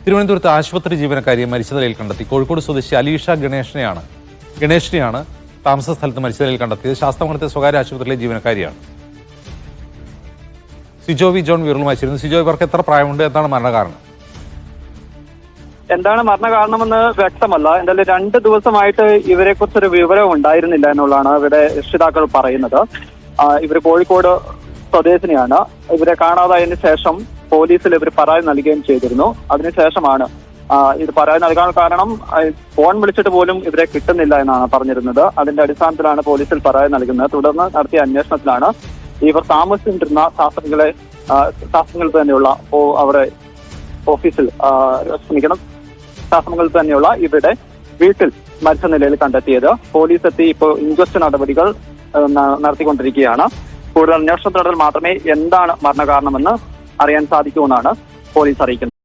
തിരുവനന്തപുരത്ത് ആശുപത്രി ജീവനക്കാരിയെ മരിച്ച നിലയിൽ കണ്ടെത്തി. കോഴിക്കോട് സ്വദേശി അലീഷ ഗണേഷിനെയാണ് താമസ സ്ഥലത്ത് മരിച്ച നിലയിൽ കണ്ടെത്തിയത്. ശാസ്താംകുളത്തെ സ്വകാര്യ ആശുപത്രിയിലെ ജീവനക്കാരിയാണ്. സിജോ വി ജോൺ വിവരങ്ങളുമായി ചേരുന്നു. സിജോ, ഇവർക്ക് എത്ര പ്രായമുണ്ട്? എന്താണ് മരണകാരണം? എന്താണ് മരണകാരണമെന്ന് വ്യക്തമല്ല. എന്തായാലും 2 ദിവസമായിട്ട് ഇവരെ കുറിച്ചൊരു വിവരം ഉണ്ടായിരുന്നില്ല എന്നുള്ളതാണ് ഇവിടെ രക്ഷിതാക്കൾ പറയുന്നത്. ഇവർ കോഴിക്കോട് സ്വദേശിനിയാണ്. ഇവരെ കാണാതായതിനു ശേഷം പോലീസിൽ ഇവർ പരാതി നൽകുകയും ചെയ്തിരുന്നു. അതിനുശേഷമാണ് ഇത് പരാതി നൽകാൻ കാരണം ഫോൺ വിളിച്ചിട്ട് പോലും ഇവരെ കിട്ടുന്നില്ല എന്നാണ് പറഞ്ഞിരുന്നത്. അതിന്റെ അടിസ്ഥാനത്തിലാണ് പോലീസിൽ പരാതി നൽകുന്നത്. തുടർന്ന് നടത്തിയ അന്വേഷണത്തിലാണ് ഇവർ താമസിച്ചിരുന്ന ശാസ്ത്രങ്ങളിൽ തന്നെയുള്ള അവരുടെ ഓഫീസിൽ ശാസ്ത്രങ്ങളിൽ തന്നെയുള്ള ഇവരുടെ വീട്ടിൽ മരിച്ച നിലയിൽ കണ്ടെത്തിയത്. പോലീസ് എത്തി ഇപ്പോൾ ഇൻക്വസ്റ്റ് നടപടികൾ നടത്തിക്കൊണ്ടിരിക്കുകയാണ്. കൂടുതൽ അന്വേഷണത്തോടെ മാത്രമേ എന്താണ് മരണകാരണമെന്ന് അറിയാൻ സാധിക്കുമെന്നാണ് പോലീസ് അറിയിക്കുന്നത്.